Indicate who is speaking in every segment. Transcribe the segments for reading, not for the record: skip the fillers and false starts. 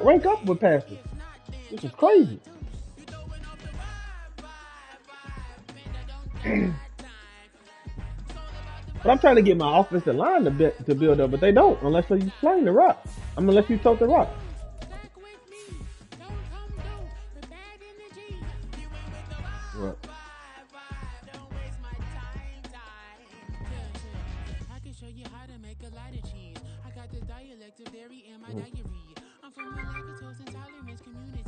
Speaker 1: rank up with passes. This is crazy. But I'm trying to get my offensive line to build up, but they don't unless you sling the rock. Unless you tote the rock. What? I'm from the lactose intolerance community.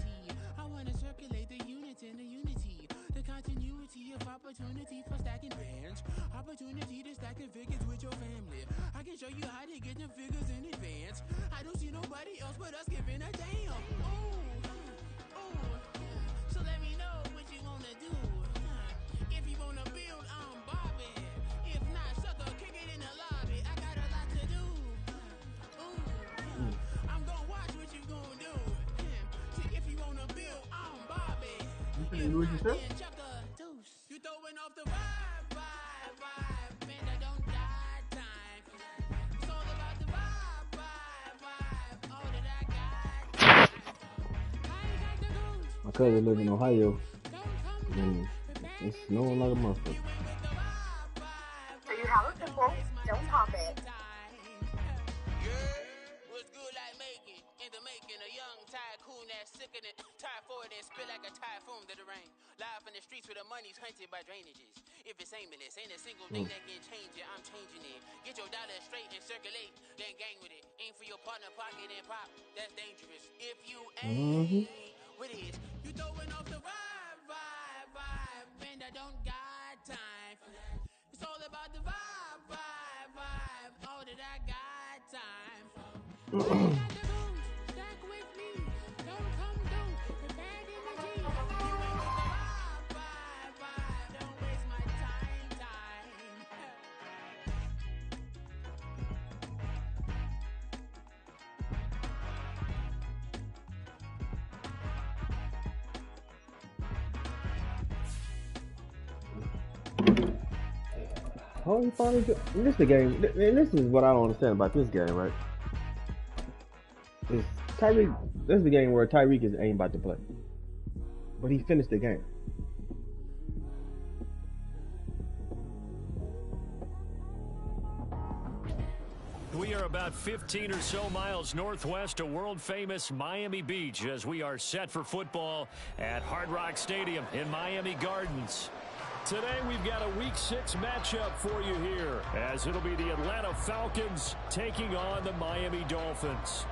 Speaker 1: I want to circulate the units and the unity. The continuity of opportunity for stacking bands. Opportunity to stack the figures with your family. I can show you how to get the figures in advance. I don't see nobody else but us giving a damn. Ooh, so let me know what you want to do. If you want to build, I'm Bobby. If not, sucker, kick it in the lobby. I got a lot to do. I'm gonna watch what you gonna do. If you wanna build, I'm Bobby. You lose yourself? You throwing off the vibe, and I don't die time. It's all about the vibe, all that I got. My cousin lives in Ohio, and it's snowing like a motherfucker.
Speaker 2: So you have a pimple, don't pop it.
Speaker 3: Sick in it, tired for it and spit like a typhoon to the rain. Live in the streets where the money's hunted by drainages. If it's aimless, ain't a single thing that can change it, I'm changing it. Get your dollar straight and circulate, then gang with it. Aim for your partner, pocket and pop, that's dangerous. If you ain't with it, you throwing off the vibe, and I don't got time for that. It's all about the vibe, all that I got time for.
Speaker 1: How he finally get this the game, and this is what I don't understand about this game, right? Is Tyreek? This is the game where Tyreek ain't about to play, but he finished the game.
Speaker 4: We are about 15 or so miles northwest of world-famous Miami Beach as we are set for football at Hard Rock Stadium in Miami Gardens. Today we've got a Week 6 matchup for you here as it'll be the Atlanta Falcons taking on the Miami Dolphins.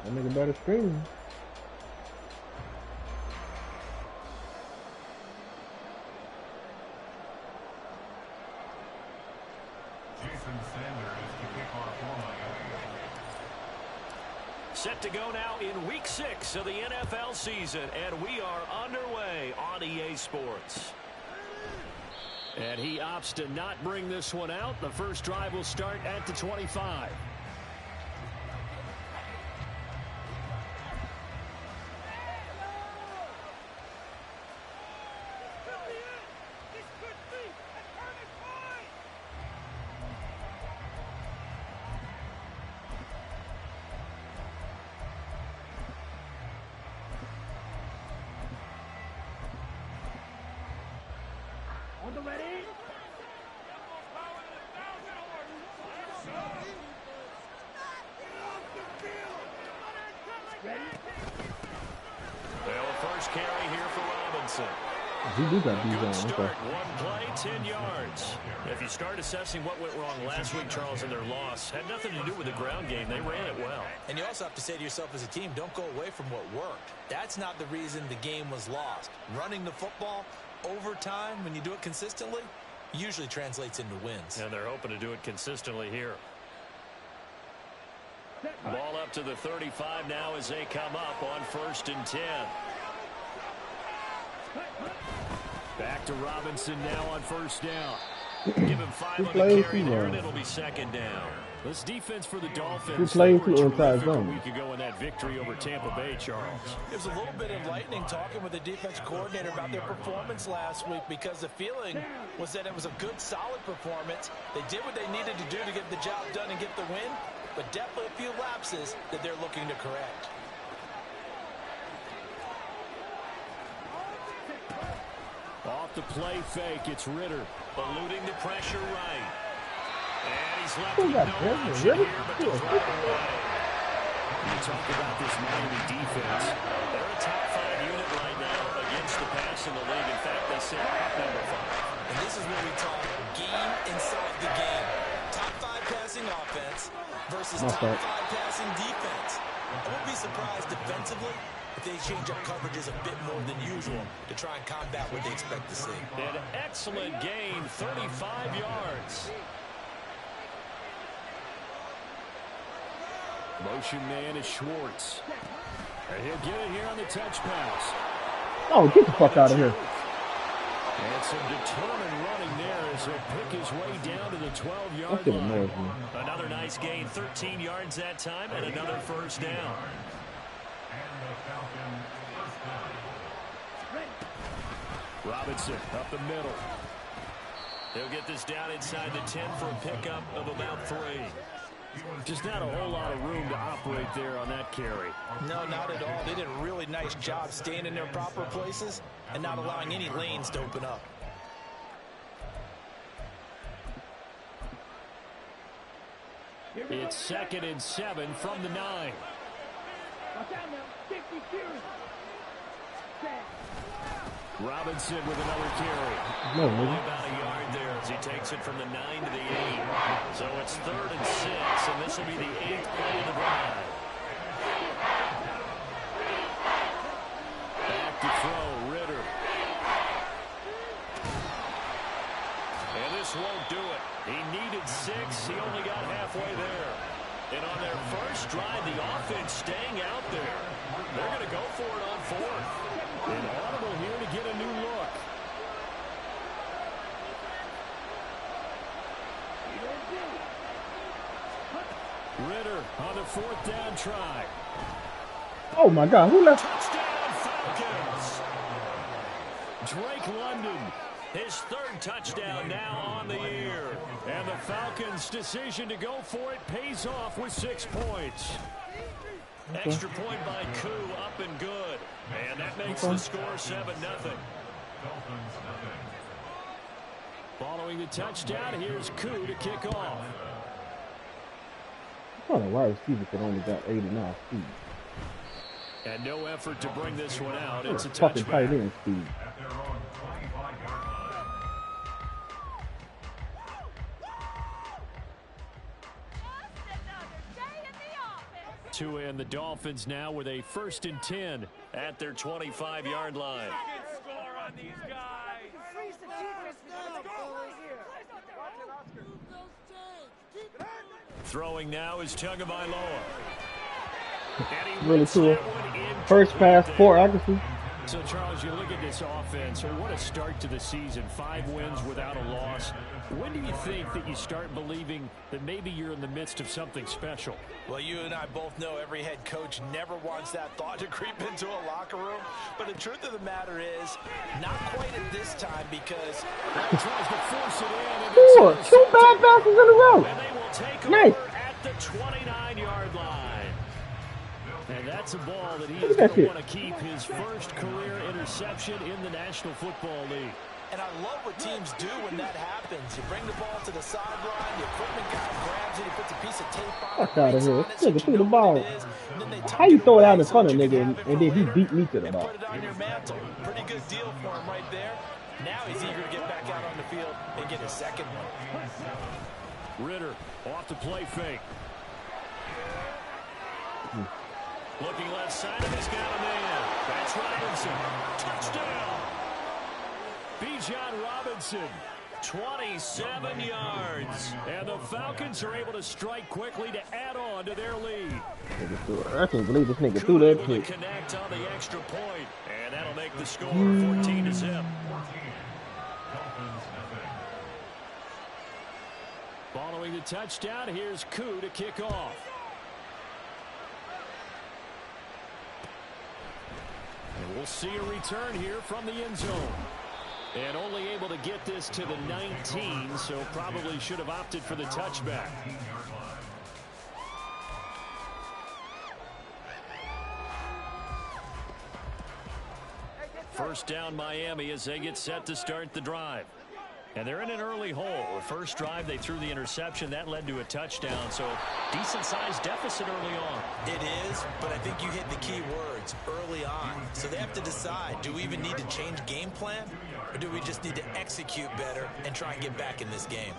Speaker 1: That nigga better scream.
Speaker 4: Set to go now in Week 6 of the NFL season, and we are underway on EA Sports. And he opts to not bring this one out. The first drive will start at the 25. Good start. One play, 10 yards. If you start assessing what went wrong last week, Charles, in their loss, had nothing to do with the ground game. They ran it well.
Speaker 5: And you also have to say to yourself as a team, don't go away from what worked. That's not the reason the game was lost. Running the football over time, when you do it consistently, usually translates into wins.
Speaker 4: And they're hoping to do it consistently here. Ball up to the 35 now as they come up on 1st and 10. Back to Robinson now on 1st down. Give him 5 on the carry there, and it'll be second down. This defense for the Dolphins, they were terrific a week ago in that victory over Tampa Bay, Charles.
Speaker 5: It was a little bit enlightening talking with the defense coordinator about their performance last week because the feeling was that it was a good, solid performance. They did what they needed to do to get the job done and get the win, but definitely a few lapses that they're looking to correct.
Speaker 4: Off the play fake, it's Ritter, eluding the pressure right. And he's left with no option here but to throw it away. You talk about this Miami defense. They're a top 5 unit right now against the pass in the league. In fact, they sit at number 5.
Speaker 5: And this is where we talk game inside the game. Top 5 passing offense versus top 5 passing defense. I won't be surprised defensively if they change up coverages a bit more than usual to try and combat what they expect to see.
Speaker 4: An excellent gain, 35 yards. Motion man is Schwartz. And he'll get it here on the touch pass.
Speaker 6: Oh, get the fuck out of here.
Speaker 4: And some determined running there as he'll pick his way down to the 12-yard line. Another nice gain, 13 yards that time, and another first down. Robinson up the middle. He'll get this down inside the 10 for a pickup of about 3. Just not a whole lot of room to operate there on that carry.
Speaker 5: No, not at all. They did a really nice job staying in their proper places and not allowing any lanes to open up.
Speaker 4: It's 2nd and 7 from the 9. Robinson with another carry. Only about a yard there as he takes it from the 9 to the 8. So it's 3rd and 6, and this will be the 8th play of the drive. Back to throw, Ritter. And this won't do it. He needed 6. He only got halfway there. And on their first drive, the offense staying out there. They're going to go for it on 4th. And audible here to get a new look. Ritter on the 4th down try.
Speaker 6: Oh my God, who left?
Speaker 4: Touchdown Falcons. Drake London, his 3rd touchdown now on the year. And the Falcons' decision to go for it pays off with 6 points. Extra point by Koo, up and good. And that makes the score 7-0. Following the touchdown, here's Koo to kick off.
Speaker 6: I thought a wide receiver could only got 89 speed.
Speaker 4: And no effort to bring this one out. It's a
Speaker 6: fucking tight
Speaker 4: touchback.
Speaker 6: end speed.
Speaker 4: And the Dolphins now with a 1st and 10 at their 25-yard line. Throwing now is Tagovailoa.
Speaker 6: Really cool. First pass, 4 accuracy.
Speaker 4: So, Charles, you look at this offense, what a start to the season. 5 wins without a loss. When do you think that you start believing that maybe you're in the midst of something special?
Speaker 5: Well, you and I both know every head coach never wants that thought to creep into a locker room. But the truth of the matter is, not quite at this time because
Speaker 4: he tries to force it in. And
Speaker 6: 2 bad passes in a row.
Speaker 4: And they will take
Speaker 6: nice.
Speaker 4: Over at the 29-yard line. And that's a ball that he is going to want to keep, his first career interception in the National Football League.
Speaker 5: And I love what teams do when that happens. You bring the ball to the sideline, the equipment guy grabs it, he puts a piece of tape on it.
Speaker 6: Fuck out of here. This nigga threw the ball. How you throw it out in front of nigga and then he beat me to the ball?
Speaker 5: Put it on your mantle. Pretty good deal for him right there. Now he's eager to get back out on the field and get his 2nd one.
Speaker 4: Ritter off the play fake. Looking left side of his got a man. That's Robinson. Touchdown. Bijan Robinson, 27 yards. And the Falcons are able to strike quickly to add on to their lead.
Speaker 6: I can't believe this nigga threw that shit.
Speaker 4: Connect on the extra point. And that'll make the score 14-0. Following the touchdown, here's Koo to kick off. And we'll see a return here from the end zone. And only able to get this to the 19, so probably should have opted for the touchback. First down Miami as they get set to start the drive. And they're in an early hole. The first drive, they threw the interception. That led to a touchdown. So decent-sized deficit early on.
Speaker 5: It is, but I think you hit the key words, early on. So they have to decide, do we even need to change game plan? Or do we just need to execute better and try and get back in this game?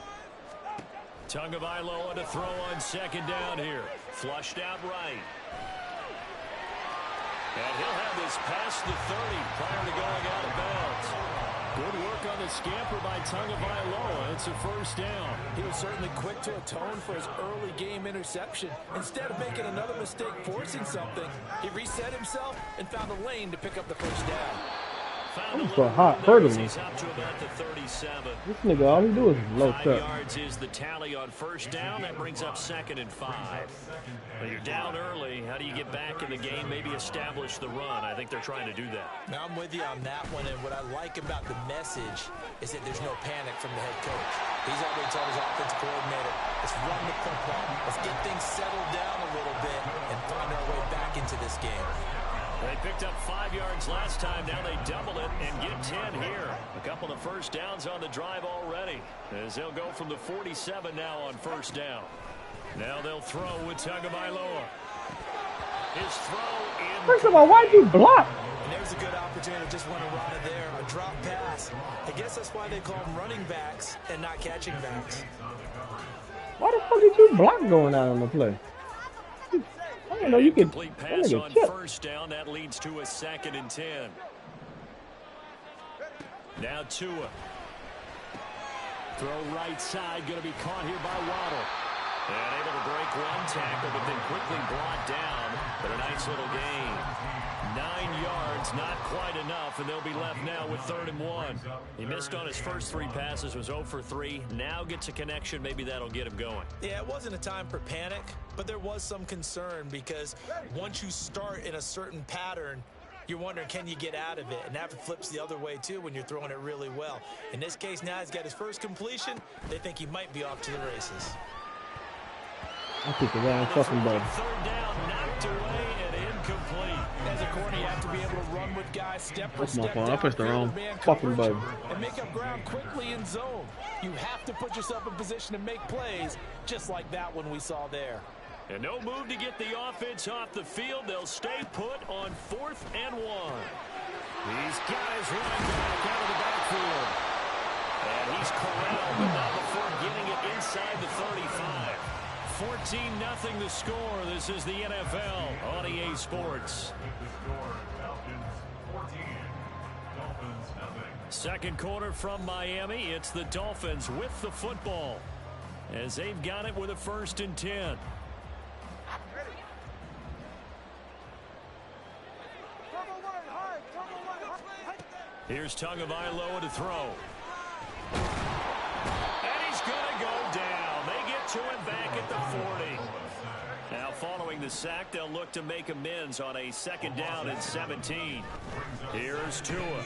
Speaker 4: Tagovailoa to throw on second down here. Flushed out right. And he'll have this past the 30 prior to going out of bounds. Good work on the scamper by Tagovailoa. It's a first down.
Speaker 7: He was certainly quick to atone for his early game interception. Instead of making another mistake forcing something, he reset himself and found a lane to pick up the first down.
Speaker 6: That's a hot hurdle.
Speaker 4: He's up to about the 37.
Speaker 6: This nigga, all he do is low
Speaker 4: 5
Speaker 6: cut.
Speaker 4: yards is the tally on first down. That brings up 2nd and 5. Well, you're down early. How do you get back in the game? Maybe establish the run. I think they're trying to do that.
Speaker 5: Now, I'm with you on that one, and what I like about the message is that there's no panic from the head coach. He's already told his offensive coordinator, let's run the football. Let's get things settled down a little bit and find our way back into this game.
Speaker 4: They picked up 5 yards last time. Now they double it and get 10 here. A couple of first downs on the drive already, as they'll go from the 47 now on first down. Now they'll throw with Tagovailoa. His throw in.
Speaker 6: First of all, why'd you block?
Speaker 5: And there's a good opportunity. Just want to run it there. A drop pass. I guess that's why they call them running backs and not catching backs.
Speaker 6: Why the fuck did you block going out on the play? I don't know, you could.
Speaker 4: Complete pass on first down. That leads to a 2nd and 10. Now Tua. Throw right side. Going to be caught here by Waddle. And able to break one tackle, but then quickly brought down. But a nice little gain. 9 yards, not quite enough, and they'll be left now with 3rd and 1. He missed on his first 3 passes, was 0 for 3. Now gets a connection. Maybe that'll get him going.
Speaker 5: Yeah, it wasn't a time for panic, but there was some concern because once you start in a certain pattern, you're wondering, can you get out of it? And that flips the other way, too, when you're throwing it really well. In this case, now he's got his first completion. They think he might be off to the races.
Speaker 6: I think the wrong fucking button.
Speaker 4: 3rd down, knocked away and incomplete.
Speaker 7: As a corner, you have to be able to run with guys step for
Speaker 6: That's my
Speaker 7: step.
Speaker 6: fault. I pressed the wrong fucking button.
Speaker 7: And make up ground quickly in zone. You have to put yourself in position to make plays, just like that one we saw there.
Speaker 4: And no move to get the offense off the field. They'll stay put on 4th and 1. These guys running back out of the backfield. And he's corralled, but not before getting it inside the 35. 14-0 the score. This is the NFL on EA Sports. Second quarter from Miami. It's the Dolphins with the football as they've got it with a 1st and 10. Here's Tagovailoa to throw. And he's going to go down. They get to him back at the 40. Now following the sack, they'll look to make amends on a 2nd down and 17. Here's Tua. Well,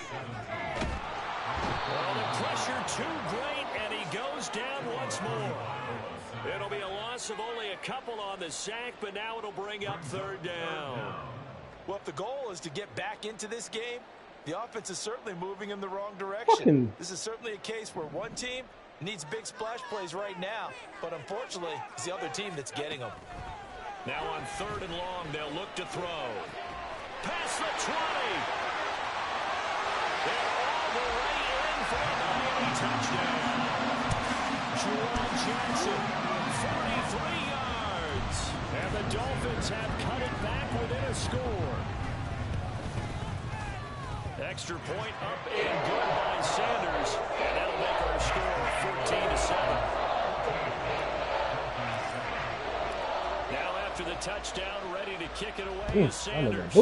Speaker 4: the pressure too great, and he goes down once more. It'll be a loss of only a couple on the sack, but now it'll bring up 3rd down.
Speaker 7: Well, if the goal is to get back into this game, the offense is certainly moving in the wrong direction. This is certainly a case where one team needs big splash plays right now, but unfortunately, it's the other team that's getting them.
Speaker 4: Now on 3rd and long, they'll look to throw. Past the 20. They're all the way in for a Miami touchdown. Juwan Jackson, 43 yards. And the Dolphins have cut it back within a score. Extra point up and good by Sanders. And that'll make our score 14-7. Now after the touchdown, ready to kick it away is Sanders.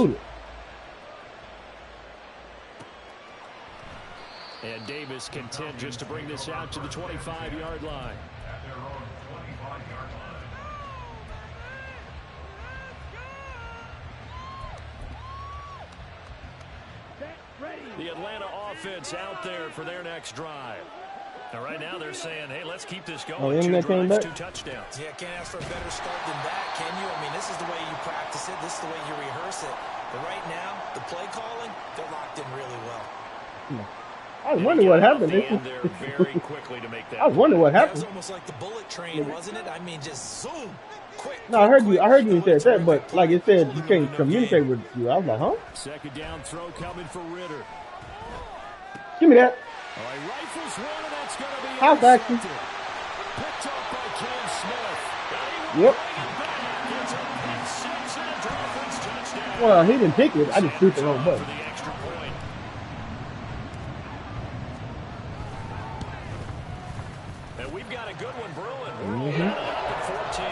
Speaker 4: And Davis content just to bring this out to the 25-yard line. The Atlanta offense out there for their next drive. Now, right now they're saying, hey, let's keep this going. 2 drives, 2 touchdowns.
Speaker 7: Yeah, can't ask for a better start than that, can you? I mean, this is the way you practice it. This is the way you rehearse it. But right now, the play calling, they're locked in really well.
Speaker 6: I was wondering what happened.
Speaker 4: Very quickly to make that.
Speaker 6: I was wondering what happened.
Speaker 7: It was almost like the bullet train, wasn't it? I mean, just zoom, quick.
Speaker 6: No, I heard you said that, but like it said, you can't communicate with you. I was like, huh?
Speaker 4: Second down throw coming for Ritter.
Speaker 6: Give me that.
Speaker 4: All right, rifles one, and that's going to be
Speaker 6: house action.
Speaker 4: Picked up by Cam Smith.
Speaker 6: Yep. Well, he didn't pick it. I just threw the wrong button.
Speaker 4: And we've got a good one brewing. We're up at 14.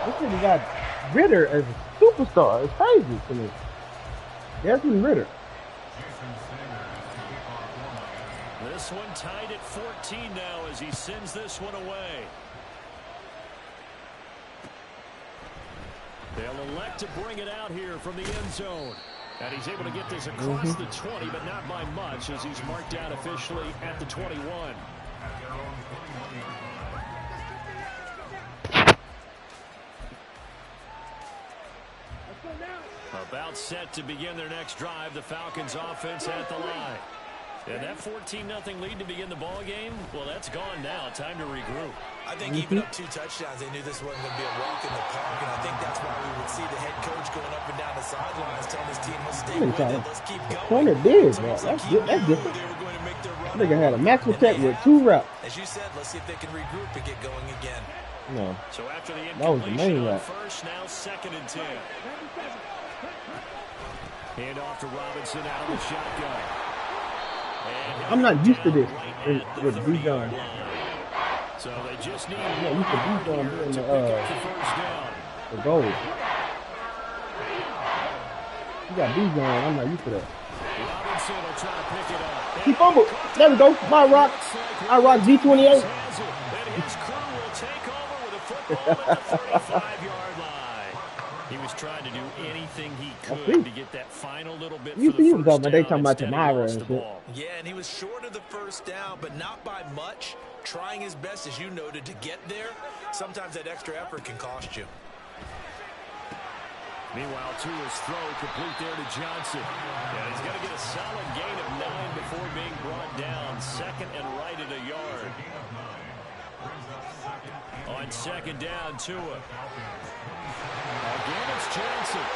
Speaker 6: This nigga got Ritter as a superstar. It's crazy to me. Desmond Ritter.
Speaker 4: This one tied at 14 now as he sends this one away. They'll elect to bring it out here from the end zone. And he's able to get this across the 20, but not by much as he's marked out officially at the 21. About set to begin their next drive, the Falcons offense at the line. And that 14-0 lead to begin the ball game, well, that's gone now. Time to regroup.
Speaker 7: I think even up 2 touchdowns, they knew this wasn't going to be a walk in the park, and I think that's why we would see the head coach going up and down the sidelines telling his team, let's stay with it, let's keep going.
Speaker 6: Corner did, bro. That's different. That nigga had a max attack with 2 routes.
Speaker 7: As you said, let's see if they can regroup and get going again.
Speaker 6: No.
Speaker 4: So after the
Speaker 6: that was the main route.
Speaker 4: First, now 2nd and 10. Hand off to Robinson out of the shotgun.
Speaker 6: I'm not used to this with Bijan.
Speaker 4: So they just need
Speaker 6: I'm not used to Bijan doing the goal. You got Bijan. I'm not used to that.
Speaker 4: Robinson will try to pick it up.
Speaker 6: He fumbled. There we go. My rock. I rock G28.
Speaker 4: And his crew will take over with a football at the 35-yard line. He was trying to do anything he could to get that final little bit for the first down.
Speaker 6: They talking about tomorrow and shit.
Speaker 7: Yeah, and he was short of the first down, but not by much. Trying his best, as you noted, to get there. Sometimes that extra effort can cost you.
Speaker 4: Meanwhile, Tua's throw complete there to Johnson. And he's going to get a solid gain of 9 before being brought down. 2nd and right at a yard. On 2nd down, Tua. Again, it's Johnson.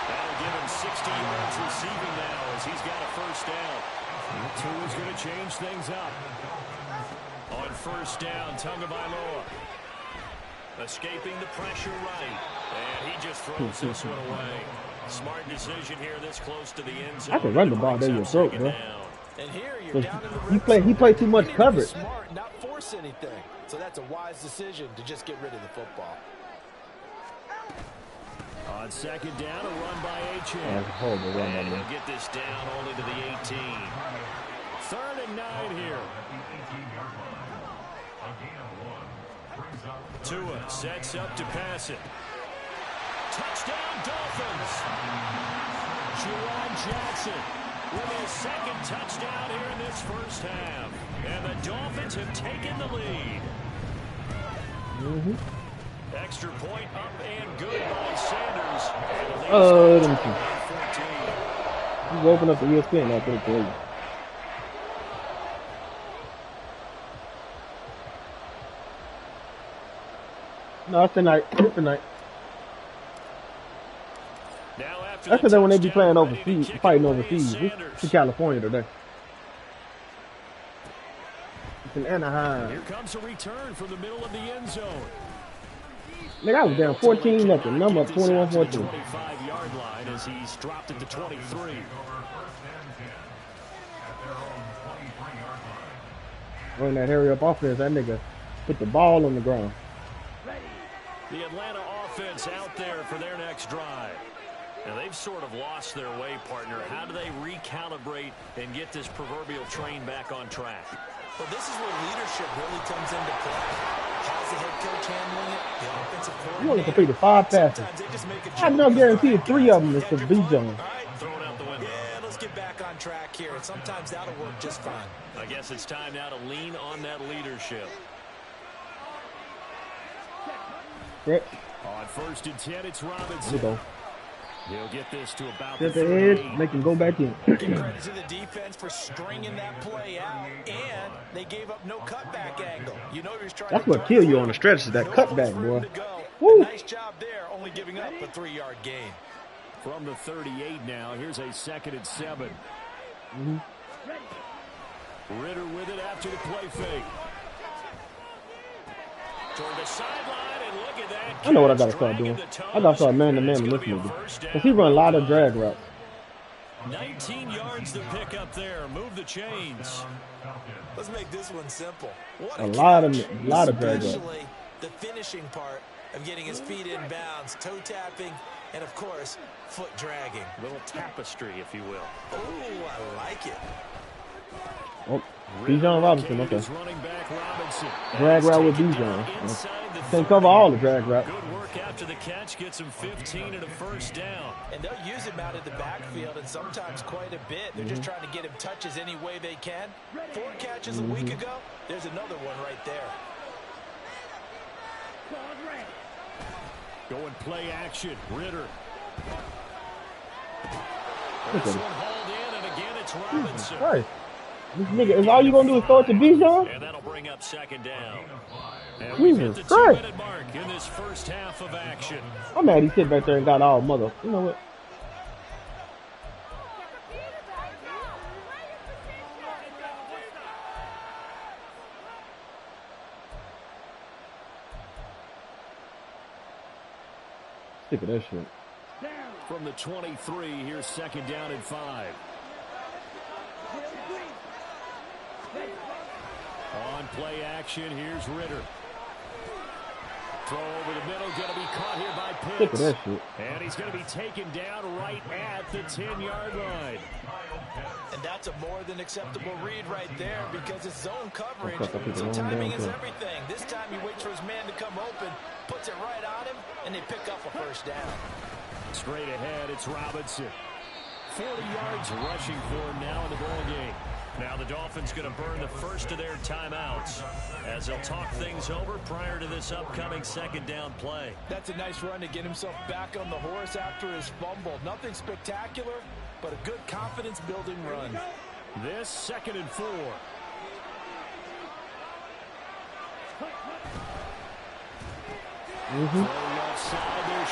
Speaker 4: That'll give him 60 yards receiving now as he's got a first down. Tua's going to change things up. On 1st down, Tagovailoa. Escaping the pressure right. And he just throws this one away. Smart decision here this close to the end zone.
Speaker 6: I can run the ball down your throat, bro.
Speaker 7: And here you're down in the
Speaker 6: he played too much coverage.
Speaker 7: Smart, not force anything. So that's a wise decision to just get rid of the football.
Speaker 4: On 2nd down, a run by H.
Speaker 6: That's a horrible run,
Speaker 4: and he'll get this down only to the 18. 3rd and 9 here. Tua sets up to pass it. Touchdown, Dolphins. Juwan Jackson with his 2nd touchdown here in this first half. And the Dolphins have taken the lead. Extra point up and good by Sanders.
Speaker 6: Let me see. You open up the ESPN now, pretty crazy. No, it's tonight. It's tonight. That's the when they be playing overseas, fighting overseas. It's in California today. It's in Anaheim.
Speaker 4: Here comes a return from the middle of the end zone.
Speaker 6: Nigga, I was down 14-0. Number up 21-14.
Speaker 4: 25-yard line as he's dropped it to 23.
Speaker 6: Running that hurry up offense, that nigga put the ball on the ground.
Speaker 4: The Atlanta offense out there for their next drive. Now, they've sort of lost their way, partner. How do they recalibrate and get this proverbial train back on track?
Speaker 5: Well, this is where leadership really comes into play. How's the head coach handling it? The offensive coordinator.
Speaker 6: You only completed 5 passes. I know guaranteed 3 of them is to B. Jones.
Speaker 5: All right, throw it out the window. Yeah, let's get back on track here. And sometimes that'll work just fine.
Speaker 4: I guess it's time now to lean on that leadership.
Speaker 6: Yep.
Speaker 4: On 1st and 10, it's Robinson.
Speaker 6: There we go.
Speaker 4: He'll get this to about
Speaker 6: Get the edge, make him go back in.
Speaker 5: Give credit to the defense for stringing that play out, and they gave up no cutback angle. You know he's trying.
Speaker 6: That's what kill you on the stretch is that cutback, boy.
Speaker 5: Woo. Nice job there, only giving up a 3-yard gain.
Speaker 4: From the 38 now, here's a 2nd and 7. Ritter with it after the play fake. Toward the sideline, and look at that.
Speaker 6: I know what I gotta start doing. I gotta start man-to-man with this nigga. Because he run a lot of drag routes.
Speaker 4: 19 yards to pick up there. Move the chains.
Speaker 5: Let's make this one simple. What
Speaker 6: a lot of drag routes.
Speaker 5: Especially the finishing part of getting his feet in bounds, toe tapping, and of course, foot dragging.
Speaker 4: Little tapestry, if you will.
Speaker 5: Oh, I like it.
Speaker 6: Oh, Bijan Robinson, okay. Drag route with Bijan. Can't cover all the drag route.
Speaker 4: Good work after the catch, gets him 15 and a 1st down.
Speaker 5: And they'll use him out of the backfield, and sometimes quite a bit. They're just trying to get him touches any way they can. 4 catches a week ago. There's another one right there.
Speaker 4: Going play action, Ritter.
Speaker 6: Look
Speaker 4: This
Speaker 6: at
Speaker 4: one
Speaker 6: him.
Speaker 4: hauled in, and again it's Robinson.
Speaker 6: Christ. This nigga, is all you gonna do is throw it to Bijan?
Speaker 4: And that'll bring up 2nd down. And
Speaker 6: Jesus
Speaker 4: we've hit the
Speaker 6: Christ.
Speaker 4: 2-minute mark in this first half of action.
Speaker 6: I'm mad he sit back there and got all mother. You know what? Sick of that shit.
Speaker 4: From the 23, here's 2nd down and 5. On play action, here's Ritter. Throw over the middle, going to be caught here by
Speaker 6: Sick of
Speaker 4: Pitts.
Speaker 6: that shit.
Speaker 4: And he's going to be taken down right at the 10-yard line.
Speaker 5: And that's a more than acceptable read right there because it's zone coverage.
Speaker 6: Okay,
Speaker 5: So
Speaker 6: long
Speaker 5: timing
Speaker 6: down
Speaker 5: is
Speaker 6: too.
Speaker 5: everything. This time he waits for his man to come open, puts it right on him, and they pick up a 1st down.
Speaker 4: Straight ahead, it's Robinson. 40 yards rushing for him now in the ball game. Now the Dolphins going to burn the first of their timeouts as they'll talk things over prior to this upcoming 2nd down play.
Speaker 5: That's a nice run to get himself back on the horse after his fumble. Nothing spectacular, but a good confidence-building run.
Speaker 4: This 2nd and 4.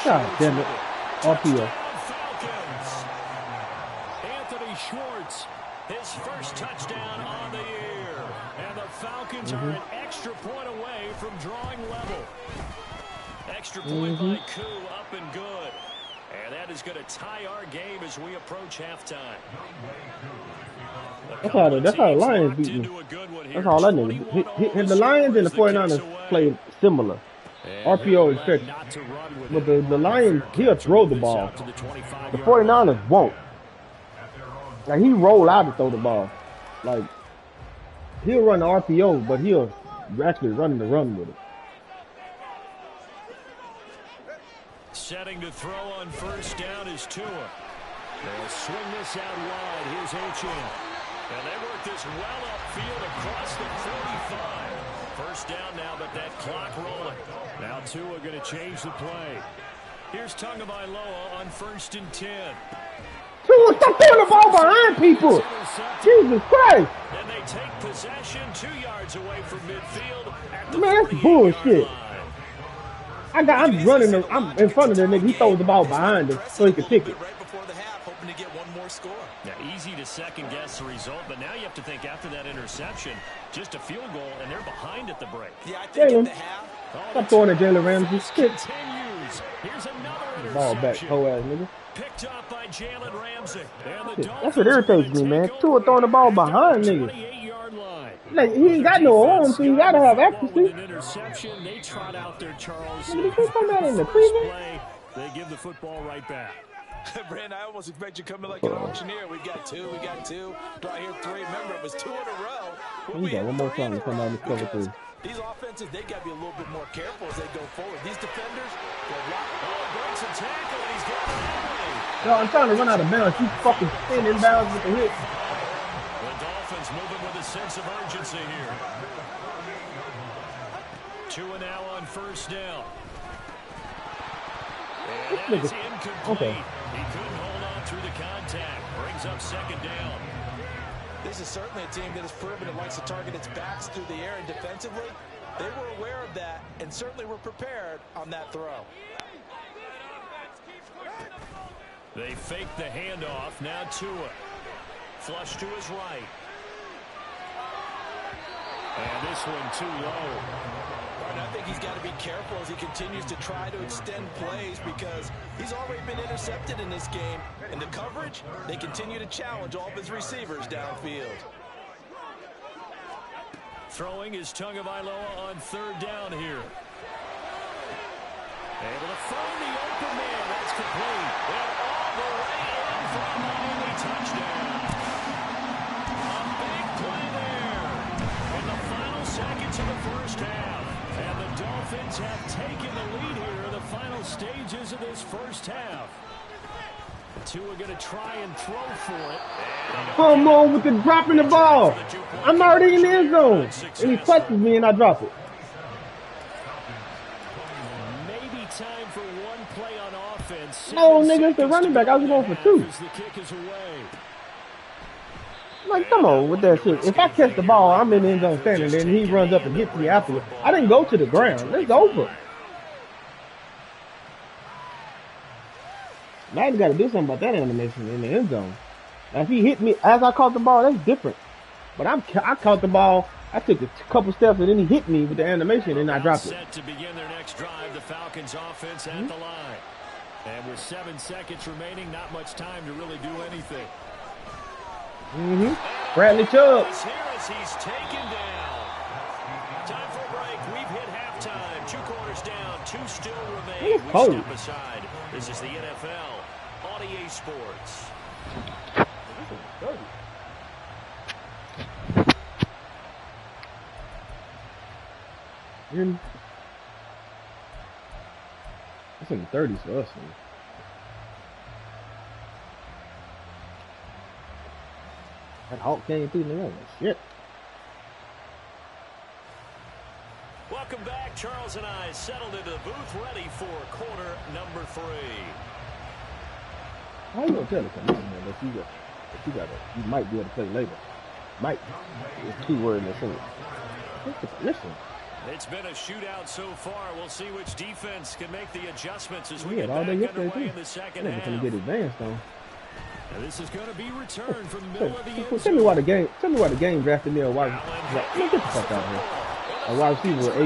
Speaker 6: God damn it. RPO.
Speaker 4: Falcons. Anthony Schwartz, his first touchdown on the year. And the Falcons are an extra point away from drawing level. Extra point by Koo, up and good. And that is going to tie our game as we approach halftime.
Speaker 6: That's how the Lions beat me. That's all I need. The Lions and the 49ers play similar. RPO is stretch. But the Lions, he'll throw the ball. The 49ers won't. Like, he roll out to throw the ball. Like, he'll run the RPO, but he'll actually run the run with it.
Speaker 4: Setting to throw on 1st down is Tua. They'll swing this out wide. Here's Achane. And they work this well upfield across the 45. 1st down now, but that clock rolling. Now Tua going to change the play. Here's Tagovailoa on 1st and 10.
Speaker 6: Tua, stop throwing the ball behind people. Jesus Christ.
Speaker 4: And they take possession 2 yards away from midfield at the
Speaker 6: Man, that's bullshit. I'm running. I'm in front of the nigga. He throws the ball behind him so he can kick it.
Speaker 5: Right before the half, hoping to get one more score.
Speaker 4: Now, easy to second guess the result, but now you have to think after that interception, just a field goal, and they're behind at the break.
Speaker 5: Yeah, I think
Speaker 6: Jalen,
Speaker 5: at the half.
Speaker 6: stop throwing at Jalen Ramsey. Shit.
Speaker 4: Continues. Here's another
Speaker 6: Ball back,
Speaker 4: interception.
Speaker 6: hoe ass nigga.
Speaker 4: Picked up by Jalen Ramsey. And the
Speaker 6: That's what irritates me, man. Tua throwing the ball behind niggas.
Speaker 4: 28-yard line.
Speaker 6: Like, he ain't got no arms, so you gotta have
Speaker 4: With
Speaker 6: accuracy.
Speaker 4: an interception, they trot out there, Charles.
Speaker 6: Nigga, you come out in the preview.
Speaker 4: Play, they give the football right back.
Speaker 7: Brandon, I almost expect you to come in like an auctioneer. We got two. Do I hear three? Remember, it was 2 in a row.
Speaker 6: We got one more time to come out and cover 3.
Speaker 7: These offenses, they got to be a little bit more careful as they go forward. These defenders,
Speaker 4: breaks a tackle, and he's got it.
Speaker 6: No, I'm trying to run out of bounds. You fucking spin inbounds with the hit.
Speaker 4: The Dolphins moving with a sense of urgency here. 2 now on first down. And that is incomplete.
Speaker 6: Okay.
Speaker 4: He couldn't hold on through the contact. Brings up second down.
Speaker 7: This is certainly a team that has proven it likes to target its backs through the air, and defensively, they were aware of that and certainly were prepared on that throw.
Speaker 4: They fake the handoff. Now Tua. Flush to his right. And this one too low.
Speaker 7: And I think he's got to be careful as he continues to try to extend plays because he's already been intercepted in this game. And the coverage, they continue to challenge all of his receivers downfield.
Speaker 4: Throwing is Tagovailoa on third down here. Able to find the open man. That's complete. And all the way in for a Miami touchdown. A big play there. In the final seconds of the first half. And the Dolphins have taken the lead here in the final stages of this first half. Tua going to try and throw for it.
Speaker 6: Come on with the dropping the ball. I'm already in the end zone. And he touches me and I drop it.
Speaker 4: Maybe time for one play on offense.
Speaker 6: No, nigga, it's the running back. I was going for 2.
Speaker 4: The kick is away.
Speaker 6: Like, come on with that shit. If I catch the ball, I'm in the end zone standing there, and he runs up and hits me afterwards. I didn't go to the ground. It's over. Now you got to do something about that animation in the end zone. Now, if he hit me as I caught the ball, that's different. But I caught the ball. I took a couple steps, and then he hit me with the animation, and I dropped it.
Speaker 4: Set to begin their next drive, the Falcons offense at the line. And with 7 seconds remaining, not much time to really do anything.
Speaker 6: Bradley Chubb.
Speaker 4: Here as he's taken down. Time for a break. We've hit halftime. 2 quarters down. 2 still remain. We step aside. This is the NFL on EA Sports.
Speaker 6: It's in the 30s for us, man. That Hawk came through the line. Shit.
Speaker 4: Welcome back. Charles and I settled into the booth, ready for quarter number 3.
Speaker 6: How you gonna tell the commission that you might be able to play later? Might is key word in the sentence. What's the commission?
Speaker 4: It's been a shootout so far. We'll see which defense can make the adjustments as we
Speaker 6: get
Speaker 4: back
Speaker 6: underway
Speaker 4: in the second
Speaker 6: half.
Speaker 4: Gonna
Speaker 6: get advanced on.
Speaker 4: And this is going to be returned from the middle of the end zone.
Speaker 6: Tell me why the game drafted me a wide receiver. Get the fuck out here. A wide receiver with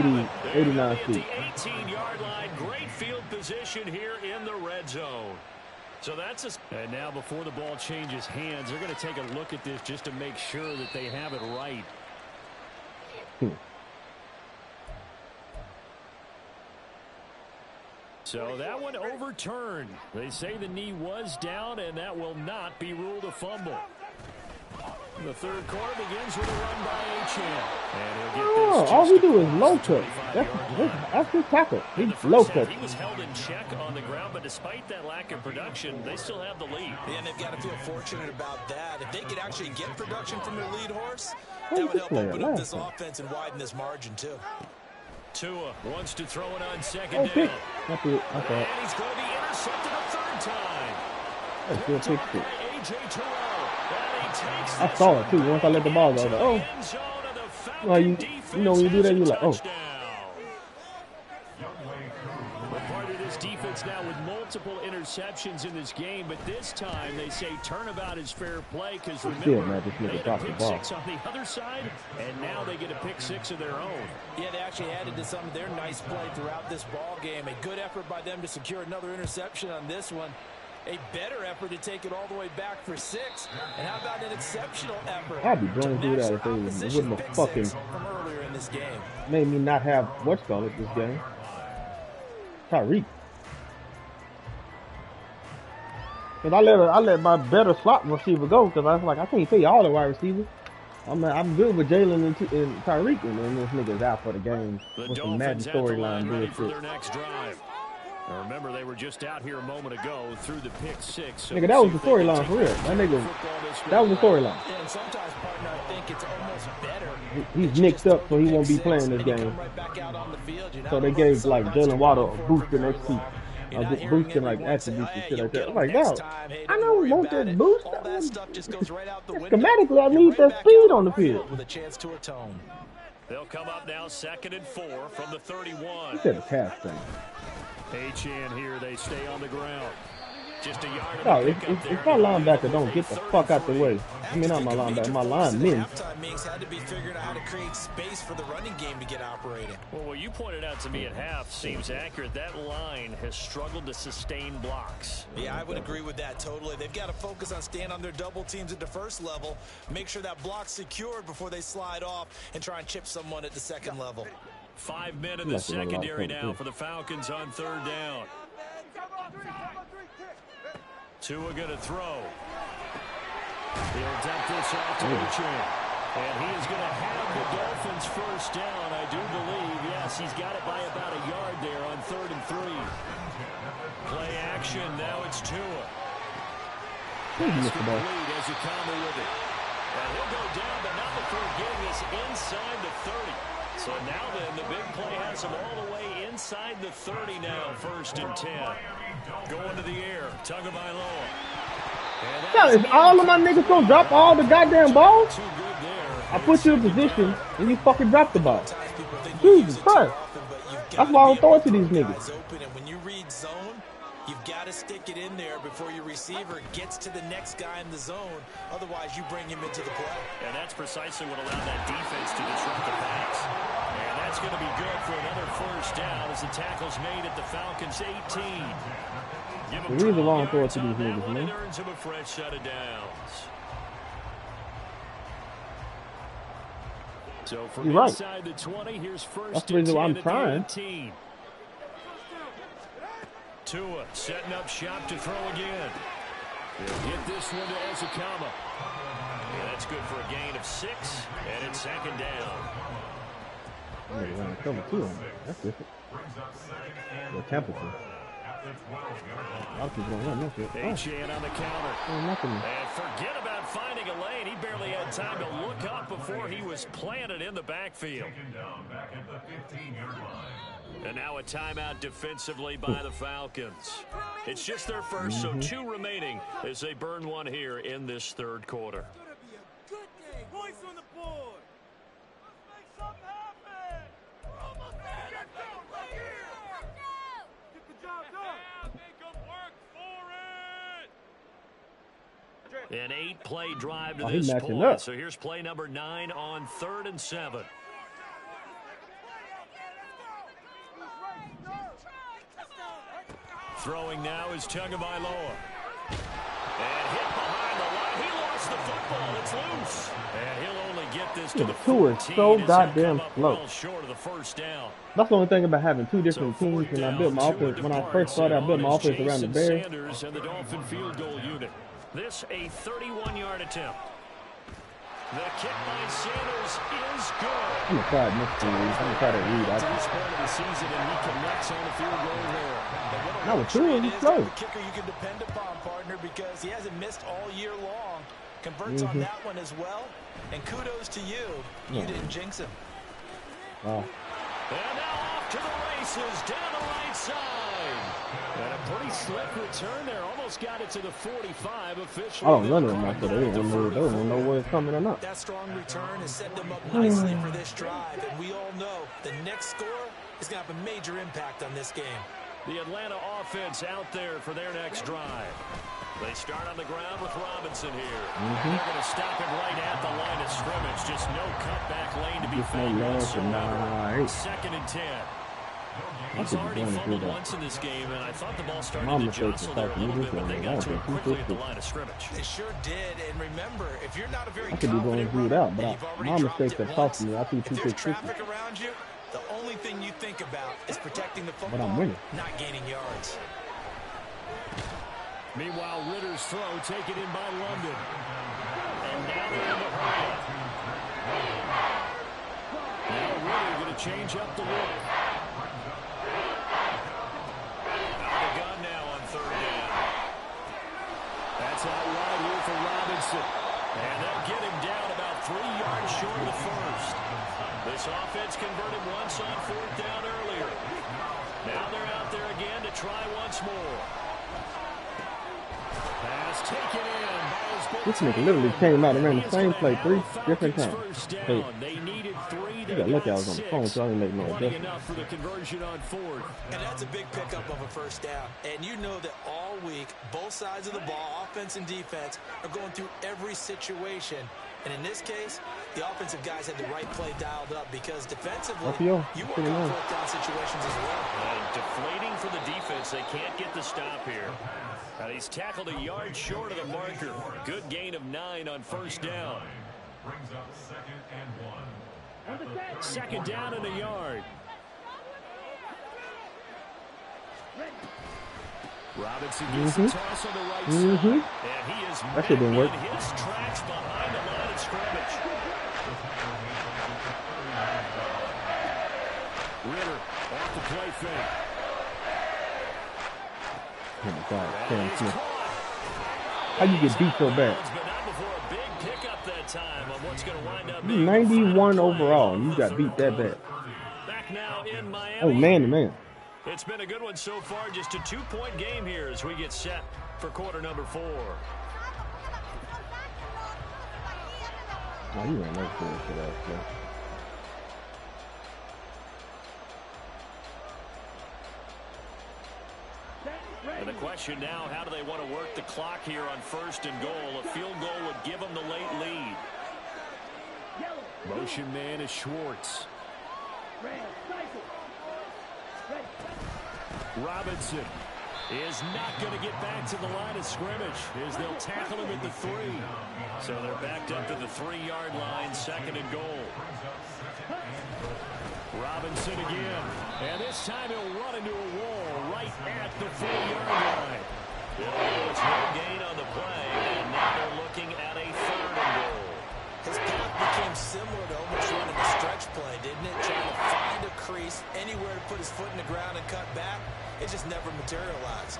Speaker 6: 89 feet.
Speaker 4: The 18-yard line. Great field position here in the red zone. So that's and now before the ball changes hands, they're going to take a look at this just to make sure that they have it right. So that one overturned. They say the knee was down, and that will not be ruled a fumble. The third quarter begins with a run by Achane. And he'll get this
Speaker 6: all we do is low cut. That's his tackle. He's low cut.
Speaker 4: He was held in check on the ground, but despite that lack of production, they still have the lead.
Speaker 7: Yeah, and they've got to feel fortunate about that. If they could actually get production from their lead horse, that would help open up this offense and widen this margin, too.
Speaker 4: Tua wants to throw it on second down.
Speaker 6: And he's
Speaker 4: going to be intercepted a third time.
Speaker 6: That's good pick.
Speaker 4: A.J. Terrell.
Speaker 6: I saw it, too. Once I let the ball go, I was like, oh. Well, you know when you do that, you're like, oh.
Speaker 4: Part of this defense now with multiple interceptions in this game, but this time they say turnabout is fair play because remember, they had a pick 6 on the other side, and now they get a pick 6 of their own.
Speaker 7: Yeah, they actually added to some of their nice play throughout this ball game. A good effort by them to secure another interception on this one. A better effort to take it all the way back for 6. And how about an exceptional effort?
Speaker 6: I'd be blowing through that if they wouldn't have fucking
Speaker 7: from earlier in this game.
Speaker 6: Made me not have what's called it this game. Tyreek. Cause I let my better slot receiver go because I was like I can't pay all the wide receivers. I'm good with Jalen and Tyreek, and this nigga's out for the game with some Madden storyline bullshit.
Speaker 4: Now remember, they were just out here a moment ago through the pick six. So
Speaker 6: nigga, that was the storyline for real. That was the storyline.
Speaker 7: Yeah, and sometimes, partner, I think it's almost better.
Speaker 6: He's nicked up, so he won't be playing this game. So they gave like Jalen Waddle a boost in XP. Boosting like attributes and shit like that. I'm like, no, I don't want that boost. Schematically, I need that speed on the field.
Speaker 5: With a chance to atone.
Speaker 4: They'll come up now 2nd and 4 from the 31.
Speaker 6: He said a pass thing.
Speaker 4: H-in here, they stay on the ground. Just a yard of
Speaker 6: no, if my linebacker don't get the fuck out the way, I mean not my linebacker, my linemen.
Speaker 5: Halftime Mings had to be figuring out how to create space for the running game to get operating.
Speaker 4: Well, what you pointed out to me at half seems accurate. That line has struggled to sustain blocks.
Speaker 5: Yeah, I would agree with that totally. They've got to focus on staying on their double teams at the first level, make sure that block's secured before they slide off and try and chip someone at the second level.
Speaker 4: 5 men in the secondary now for the Falcons on 3rd down. Tua going to throw. He'll dump this off to H-in. And he is going to have the Dolphins first down, I do believe. Yes, he's got it by about a yard there on 3rd and 3. Play action. Now it's Tua. Pass complete as you come with it. And he'll go down, but not before getting us inside the 30. So now then, the big play has him all the way inside the 30 now, 1st and 10. Going to the air, Tagovailoa.
Speaker 6: Yeah, is all of my niggas gonna drop all the goddamn balls? I put you in position and you fucking drop the ball. Jesus Christ. That's why I don't throw it to these niggas.
Speaker 5: When you read zone, you've got to stick it in there before your receiver gets to the next guy in the zone. Otherwise, you bring him into the play.
Speaker 4: And that's precisely what allowed that defense to disrupt the pass. And that's going to be good for another first down as the tackle's made at the Falcons' 18.
Speaker 6: The reason why I don't throw it to these niggas, man.
Speaker 4: Earns him a fresh set of downs. So from inside the 20, here's first and 10 at the 18. Tua setting up shop to throw again. He'll get this one to Ezekama. Yeah, that's good for a gain of 6, and it's 2nd down.
Speaker 6: That's different. The temperature.
Speaker 4: H-in on the counter. And forget about finding a lane. He barely had time to look up before he was planted in the backfield. And now a timeout defensively by the Falcons. It's just their first, so 2 remaining as they burn one here in this 3rd quarter.
Speaker 8: Points on the board. Let's make something happen. We're almost there. Get the job done. Make them work for it.
Speaker 4: An 8-play drive to this point. So here's play number 9 on 3rd and 7. Throwing now is Tagovailoa. And hit behind the line. He lost the football. It's loose. And he'll only get this to the 14.
Speaker 6: So goddamn slow.
Speaker 4: Well short of the first down.
Speaker 6: That's the only thing about having 2 different teams. And I built my offense when I first started. I built my offense around the Bears.
Speaker 4: Sanders and the Dolphin field goal unit. This a 31-yard attempt. The kick by Sanders is good.
Speaker 6: I'm gonna try it next time. I'm gonna try that read.
Speaker 4: First part of the season, and he connects on the field goal there.
Speaker 6: Now with 2, he's slow.
Speaker 5: The kicker you can depend upon, partner, because he hasn't missed all year long. Converts on that one as well. And kudos to you. You didn't jinx him.
Speaker 6: Wow.
Speaker 4: And now off to the races down the right side. And a pretty slick return there. Almost got it to the 45 officially.
Speaker 6: I don't run them after they don't know where it's coming or not.
Speaker 5: That strong return has set them up nicely for this drive. And we all know the next score is going to have a major impact on this game.
Speaker 4: The Atlanta offense out there for their next drive. They start on the ground with Robinson here. They're going to stop him right at the line of scrimmage. Just no cutback lane to be found. 2nd and 10. He's already fumbled once in this game, and I thought the ball started to jostle there a little bit, but they got to him quickly at the line of scrimmage.
Speaker 5: They sure did, and remember, if you're not a very
Speaker 6: confident runner, and you've already dropped it once, if there's traffic
Speaker 5: around you, the only thing you think about is protecting the football, not gaining yards.
Speaker 4: Meanwhile, Ritter's throw taken in by London. And now they're in the hurry. Now Ritter going to change up the look. Out of the gun now on third down. That's out wide here for Robinson. And they'll get him down about 3 yards short of the first. This offense converted once on fourth down earlier. Now they're out there again to try once more. Pass taken in by his big.
Speaker 6: This nigga literally came out and ran the same play 3 different times. Hey,
Speaker 4: they needed 3
Speaker 6: you got lucky I was on the phone, so I didn't make no adjustment.
Speaker 4: Enough for the conversion on fourth.
Speaker 5: And that's a big pickup of a first down. And you know that all week, both sides of the ball, offense and defense, are going through every situation. And in this case, the offensive guys had the right play dialed up because defensively, you work on fourth down situations as well.
Speaker 4: And deflating for the defense. They can't get the stop here. And he's tackled a yard short of the marker. Good gain of 9 on first down.
Speaker 9: Brings up 2nd and 1.
Speaker 4: Second down and a yard. Robinson gets the toss on the right side. And he is
Speaker 6: that shit didn't work.
Speaker 4: His tracks behind the line of scrimmage. Ritter off the play fake.
Speaker 6: Oh my God, Cam Smith. How you get beat so bad? 91 overall, and you got beat that bad.
Speaker 4: Back now in Miami.
Speaker 6: Oh, man to man.
Speaker 4: It's been a good one so far. Just a 2-point game here as we get set for quarter number 4.
Speaker 6: Oh, you ran that shit out, man.
Speaker 4: And the question now, how do they want to work the clock here on first and goal? A field goal would give them the late lead. Motion man is Schwartz. Robinson is not going to get back to the line of scrimmage as they'll tackle him at the 3. So they're backed up to the 3-yard line, 2nd and goal. Robinson again, and this time he'll run into a wall right at the 4-yard line. It's no gain on the play, and now they're looking at a 3rd and goal.
Speaker 5: His path became similar to almost running a stretch play, didn't it? Trying to find a crease, anywhere to put his foot in the ground and cut back. It just never materialized.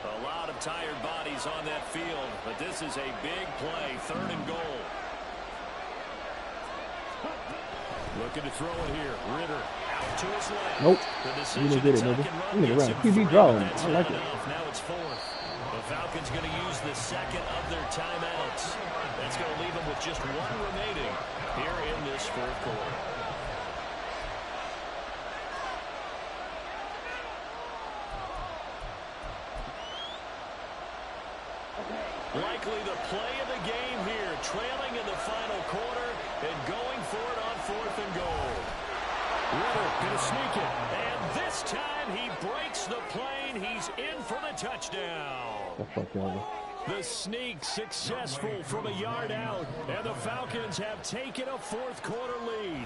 Speaker 4: A lot of tired bodies on that field, but this is a big play, 3rd and goal. Looking to throw it here. Ritter out to his left.
Speaker 6: Nope. You didn't get it, nigga. You need to run. QB draw. I like it.
Speaker 4: Now it's 4th. The Falcons going to use the 2nd of their timeouts. That's going to leave them with just 1 remaining here in this 4th quarter. Likely the play of the game here, trailing in the final quarter and going for it on 4th and goal. Ritter going to sneak it, and this time he breaks the plane. He's in for the touchdown. The sneak successful from a yard out, and the Falcons have taken a 4th quarter lead.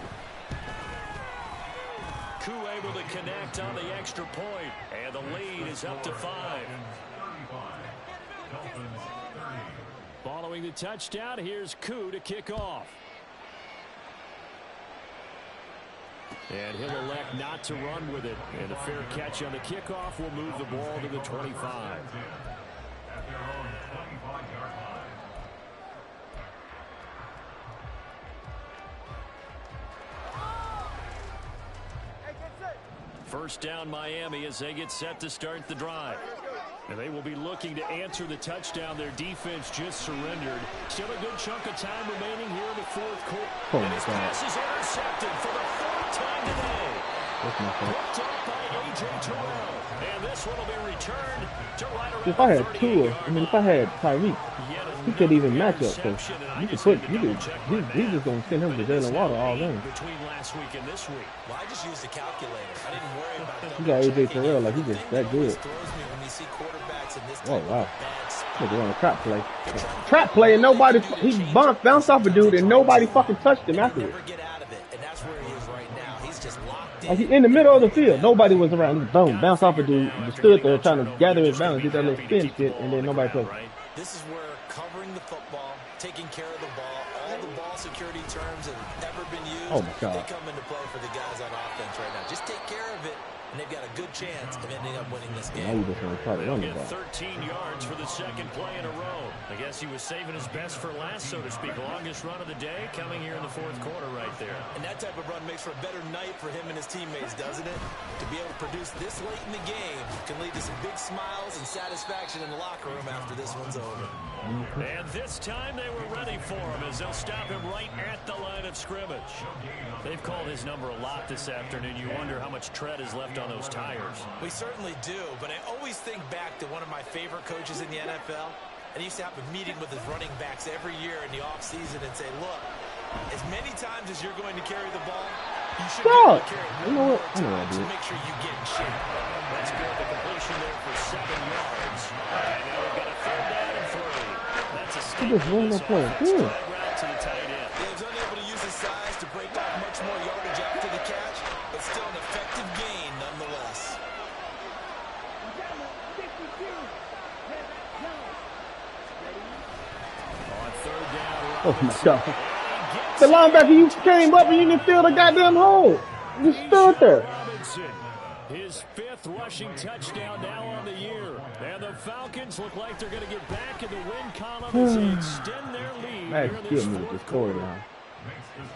Speaker 4: Koo able to connect on the extra point, and the lead is up to 5. Following the touchdown, here's Koo to kick off. And he'll elect not to run with it. And a fair catch on the kickoff will move the ball to the 25. First down Miami as they get set to start the drive. And they will be looking to answer the touchdown. Their defense just surrendered. Still a good chunk of time remaining here in the 4th quarter.
Speaker 6: Oh,
Speaker 4: and his pass is intercepted for the 4th time today. Picked up by A.J. Terrell. And this one will be returned to right around
Speaker 6: if I had Tua, if I had Tyreek, he could even match up. So you could put, he's just going to send him to Jalen Water all day.
Speaker 4: Between last week and this week.
Speaker 5: Well, I just used the calculator. I didn't worry about that.
Speaker 6: You got A.J. Terrell, like he just that good. Oh, wow. Look, on a trap play. Trap play and nobody, he bounced off a dude and nobody fucking touched him afterwards.
Speaker 5: Never get out of it, and that's where he is right now. He's just locked
Speaker 6: Like he in the middle of the field, nobody was around. Just boom, bounce off a dude, just stood there trying to gather his balance, do that little spin shit, and then nobody touched.
Speaker 5: This is where covering the football, taking care of the ball, all the ball security terms that have ever been used,
Speaker 6: oh my God,
Speaker 5: they come into play for the guys on offense right now. Just take care of it, and they've got a good chance of ending up winning this game.
Speaker 6: Now you just want to try to run the ball.
Speaker 4: 13 yards for the second play in a row. I guess he was saving his best for last, so to speak. Longest run of the day coming here in the fourth quarter right there.
Speaker 5: And that type of run makes for a better night for him and his teammates, doesn't it? To be able to produce this late in the game can lead to some big smiles and satisfaction in the locker room after this one's over.
Speaker 4: And this time they were ready for him as they'll stop him right at the line of scrimmage. They've called his number a lot this afternoon. You wonder how much tread is left on those tires.
Speaker 5: We certainly do, but I always think back to one of my favorite coaches in the NFL. And he used to have a meeting with his running backs every year in the offseason and say, look, as many times as you're going to carry the ball, you should be able to carry it one more time to make sure you get in shape.
Speaker 4: That's good. The completion there for 7 yards. And now we've got a third down and 3. That's a
Speaker 6: statement. Good.
Speaker 4: To the tight end.
Speaker 5: He was unable to use his size to break off much more yardage after the catch, but still an effective gain nonetheless.
Speaker 6: Oh my God. The linebacker, you came up and you didn't fill the goddamn hole. You stood there.
Speaker 4: His 5th rushing touchdown now on the year. And the Falcons look like they're going to get back in the win column as they extend their lead.
Speaker 6: That's
Speaker 4: here
Speaker 6: me with this storyline.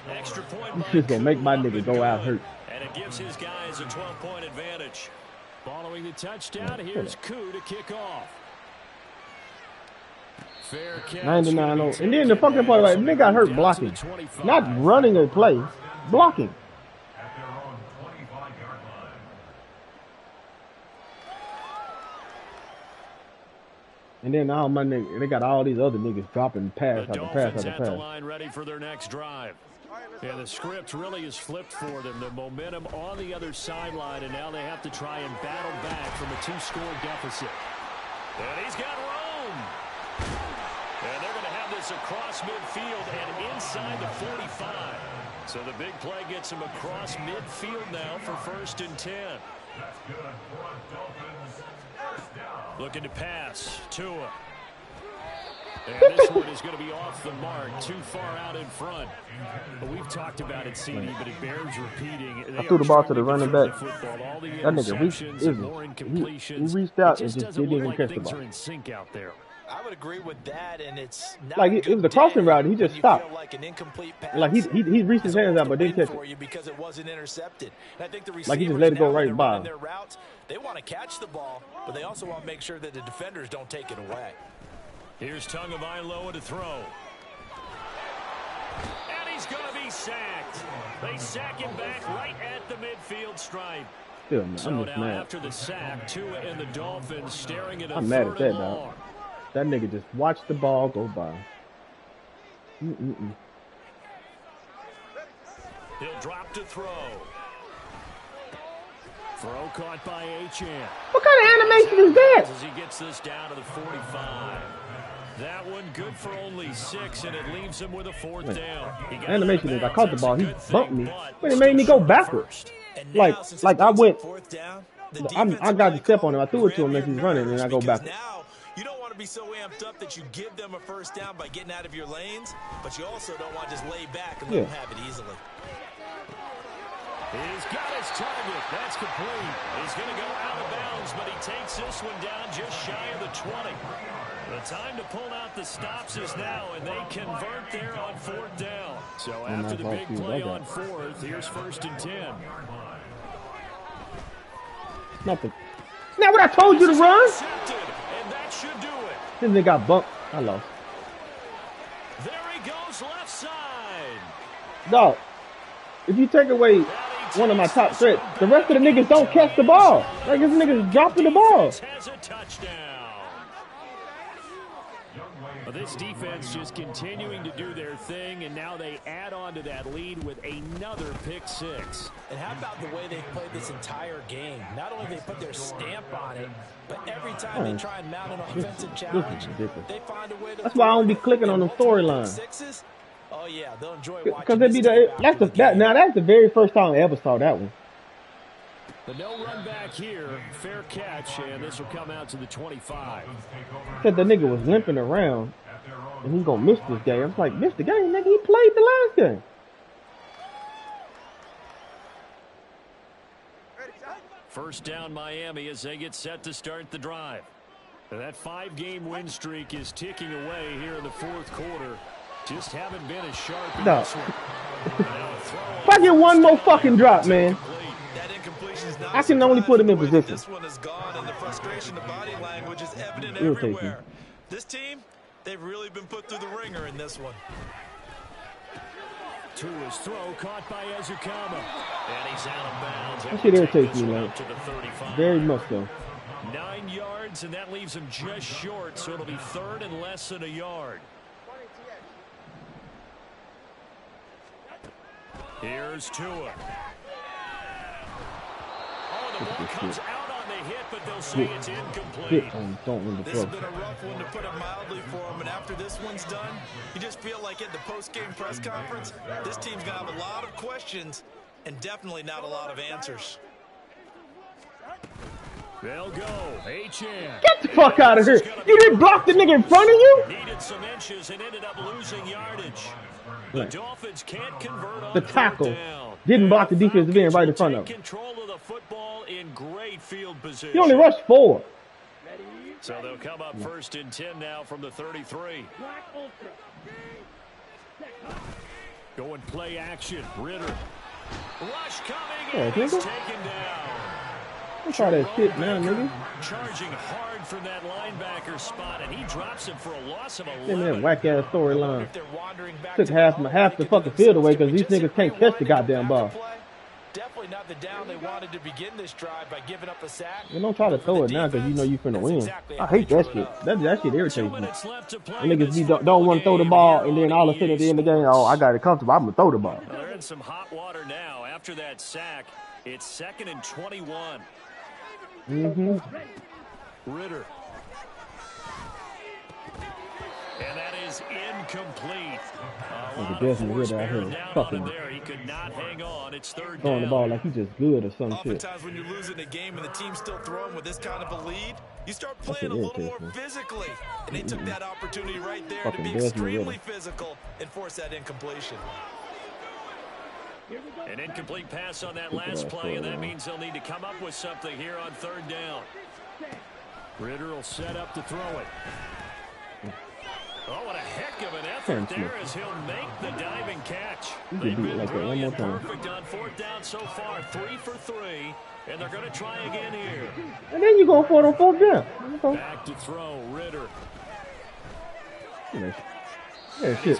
Speaker 4: Extra point.
Speaker 6: This just going to make my nigga go out hurt.
Speaker 4: And it gives his guys a 12-point advantage. Following the touchdown, here's Koo to kick off.
Speaker 6: 99-0. And then the fucking part about it, nigga got hurt blocking. Not running a play, blocking.
Speaker 9: At their own 25-yard line.
Speaker 6: And then all my niggas, they got all these other niggas dropping pass after pass after
Speaker 4: pass. The
Speaker 6: pass.
Speaker 4: line ready for their next drive. Yeah, the script really is flipped for them. The momentum on the other sideline, and now they have to try and battle back from a 2-score deficit. And he's got room. And they're going to have this across midfield and inside the 45. So the big play gets him across midfield now for 1st and 10.
Speaker 9: That's good for Dolphins. First down.
Speaker 4: Looking to pass. Tua. And this one is going to be off the mark, too far out in front. But we've talked about it, CD, but it bears repeating.
Speaker 6: I threw the ball to the running back.
Speaker 4: That
Speaker 6: nigga reached out and just didn't even catch the ball.
Speaker 5: I would agree with that, and it's not
Speaker 6: like it was a crossing route. He just stopped.
Speaker 5: Like an incomplete pass.
Speaker 6: Like he reached his hands out, but didn't catch it.
Speaker 5: Because it wasn't intercepted. And I think the
Speaker 6: like he just let it go right by.
Speaker 5: Their routes, they want to catch the ball, but they also want to make sure that the defenders don't take it away.
Speaker 4: Here's Tagovailoa to throw. And he's going to be sacked. They sack him back right at the midfield stripe.
Speaker 6: Still, I'm
Speaker 4: so
Speaker 6: just
Speaker 4: now
Speaker 6: mad.
Speaker 4: After the sack, Tua and the Dolphins staring at a
Speaker 6: I'm mad at that,
Speaker 4: dog.
Speaker 6: dog. That nigga just watched the ball go by.
Speaker 4: He'll drop to throw. Throw caught by Achane.
Speaker 6: What kind of animation is that?
Speaker 4: As he gets this down to the 45. That one good for only 6, and it leaves him with a 4th down.
Speaker 6: Animation is I caught the ball, he bumped me, but it made me go backwards. Like I went, I got the step on him, I threw it to him as he's running, and I go backwards.
Speaker 5: You don't want to be so amped up that you give them a 1st down by getting out of your lanes, but you also don't want to just lay back and let them have it easily.
Speaker 4: He's got his target. That's complete. He's going to go out of bounds, but he takes this one down just shy of the 20. The time to pull out the stops is now, and they convert there on 4th down. So after the big play on 4th, here's 1st and 10.
Speaker 6: Nothing. Now what I told you to run?
Speaker 4: And that should do it.
Speaker 6: Then they got bumped. I lost.
Speaker 4: There he goes, left side.
Speaker 6: Dog, if you take away one of my top threats, the rest of the niggas don't catch the ball. Like this niggas dropping the ball.
Speaker 4: Has a touchdown. Well, this defense just continuing to do their thing, and now they add on to that lead with another pick 6.
Speaker 5: And how about the way they've played this entire game? Not only they put their stamp on it, but every time they try and mount an offensive challenge, they find a way to.
Speaker 6: That's why I don't be clicking on the storyline.
Speaker 5: Oh yeah, they'll enjoy
Speaker 6: watching. Because now that's the very first time I ever saw that one.
Speaker 4: The no run back here, fair catch, and this will come out to the 25.
Speaker 6: Said the nigga was limping around, and he gonna miss this game. I was like, miss the game, nigga. He played the last game.
Speaker 4: First down, Miami, as they get set to start the drive. That 5-game win streak is ticking away here in the fourth quarter. Just haven't been as sharp in this one.
Speaker 6: If I get one more fucking drop, man, I can only put him in position.
Speaker 7: This one is gone, and the frustration, the body language is evident everywhere. This team, they've really been put through the ringer in this one.
Speaker 4: To his throw, caught by Ezukama. And he's out of bounds.
Speaker 6: That shit irritates me, man. Very much so.
Speaker 4: 9 yards, and that leaves him just short, so it'll be third and less than a yard. Here's Tua. Oh, the ball comes out on the hit, but they'll say it's incomplete.
Speaker 7: This has been a rough one, to put it mildly, for him. And after this one's done, you just feel like at the post-game press conference, this team's going to have a lot of questions and definitely not a lot of answers.
Speaker 4: They'll go. H.N.
Speaker 6: Get the fuck out of here. You didn't block the nigga in front of you?
Speaker 4: Needed some inches and ended up losing yardage. The Dolphins can't convert on
Speaker 6: the tackle. Didn't block the defensive end right in front of him.
Speaker 4: Control of the football in great field position.
Speaker 6: He only rushed 4.
Speaker 4: So they'll come up first and 10 now from the 33. Going play action. Ritter. Rush coming in. He's taken down.
Speaker 6: Try that shit now, nigga.
Speaker 4: Charging hard from that linebacker spot, and he drops him for a loss of 11.
Speaker 6: Give me that whack ass storyline. Took half the fucking field away because these niggas can't catch the goddamn ball.
Speaker 7: Definitely not the down they wanted to begin this drive by giving up a sack.
Speaker 6: You don't try to throw it now because you know you finna win. I hate that shit. That shit irritates me. Niggas don't want to throw the ball, and then all of a sudden at the end of the game, oh, I got it comfortable. I'm gonna throw the ball.
Speaker 4: Well, they're in some hot water now. After that sack, it's 2nd and 21. Ritter. And that is incomplete.
Speaker 6: Ritter out here fucking
Speaker 4: there. He could not hang on. It's third
Speaker 6: throwing the ball like he's just good or some shit.
Speaker 7: Oftentimes when you're losing a game and the team's still throwing with this kind of a lead, you start playing a little more physically. And they took that opportunity right there to be extremely physical and force that incompletion.
Speaker 4: An incomplete pass on that last play, and that means they'll need to come up with something here on third down. Ritter will set up to throw it. Oh, what a heck of an effort there as he'll make the diving catch. They've been brilliant, perfect on fourth down so far, 3 for 3, and they're going to try again here.
Speaker 6: And then you go for it on fourth down.
Speaker 4: Back to throw, Ritter.
Speaker 6: Yeah, shit.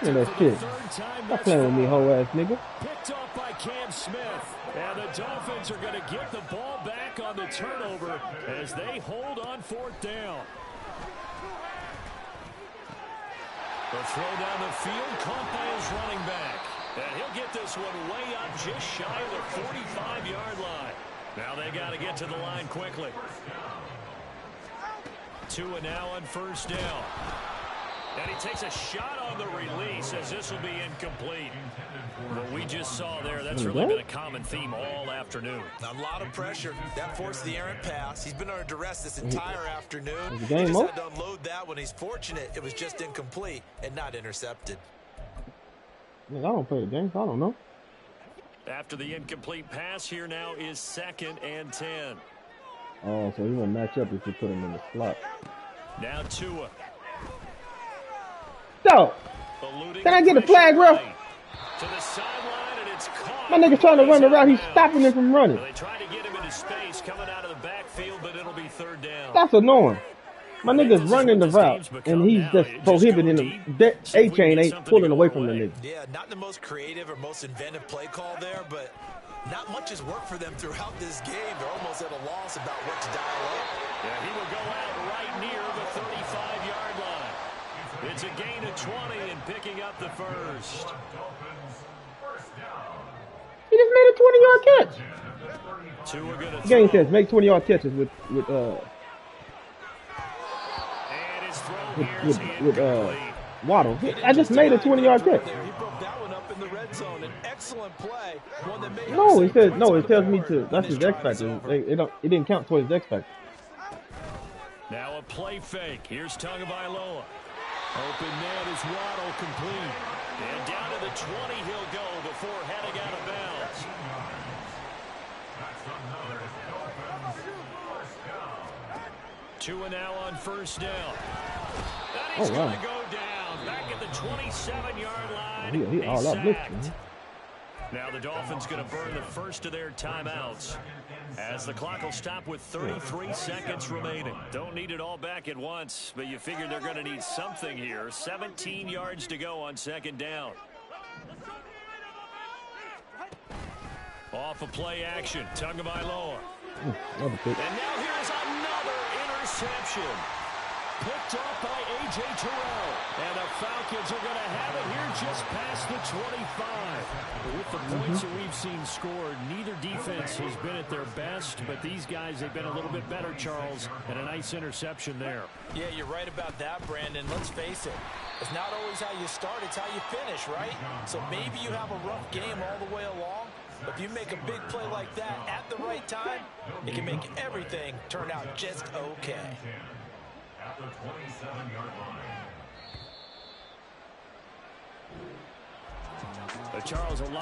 Speaker 6: Yeah, that shit. Stop playing with me, hoe ass nigga.
Speaker 4: Picked off by Cam Smith. And the Dolphins are going to get the ball back on the turnover as they hold on fourth down. The throw down the field caught by his running back. And he'll get this one way up just shy of the 45-yard line. Now they got to get to the line quickly. Tua now on first down. And he takes a shot on the release as this will be incomplete. What we just saw there, that's really been a common theme all afternoon.
Speaker 7: A lot of pressure. That forced the errant pass. He's been under duress this entire afternoon. He
Speaker 6: just
Speaker 7: had to unload that when he's fortunate it was just incomplete and not intercepted.
Speaker 6: I don't play the game, so I don't know.
Speaker 4: After the incomplete pass, here now is 2nd and 10.
Speaker 6: Oh, so he won't match up if you put him in the slot.
Speaker 4: Now Tua.
Speaker 6: So, can I get a flag, bro?
Speaker 4: To the sideline, and it's caught.
Speaker 6: My nigga's trying to run the route. He's stopping him from running.
Speaker 4: They tried to get him into space coming out of the backfield, but it'll be third down.
Speaker 6: That's annoying. My nigga's running the route, and he's just prohibiting him. That A-chain ain't pulling away from the nigga.
Speaker 7: Yeah, not the most creative or most inventive play call there, but not much has worked for them throughout this game. They're almost at a loss about what to dial up.
Speaker 4: Yeah, he will go out right near the 35-yard line. It's a gain of 20 and picking up the first.
Speaker 6: He just made a 20-yard catch. The game says make 20-yard catches with Waddle. I just made a 20-yard catch.
Speaker 7: He broke that one up in the red zone. An excellent play. One that may
Speaker 6: no, it says no. It tells me to. That's his X factor. It didn't count towards his X factor.
Speaker 4: Now a play fake. Here's Tagovailoa. Open man is Waddle complete. And down to the 20 he'll go before heading out of bounds. Two and now on first down. And he's going to go down. Back at the 27-yard line.
Speaker 6: He all up lifting.
Speaker 4: Now the Dolphins going to burn the first of their timeouts as the clock will stop with 33 seconds remaining. Don't need it all back at once, but you figure they're going to need something here. 17 yards to go on second down. Off of play action, Tagovailoa. And now here's another interception. Picked off by A.J. Terrell. And the Falcons are going to have it here just past the 25. With the points that we've seen scored, neither defense has been at their best, but these guys, they've been a little bit better, Charles, and a nice interception there.
Speaker 7: Yeah, you're right about that, Brandon. Let's face it. It's not always how you start, it's how you finish, right? So maybe you have a rough game all the way along, but if you make a big play like that at the right time, it can make everything turn out just okay.
Speaker 9: At the 27-yard line.
Speaker 4: Charles, a lot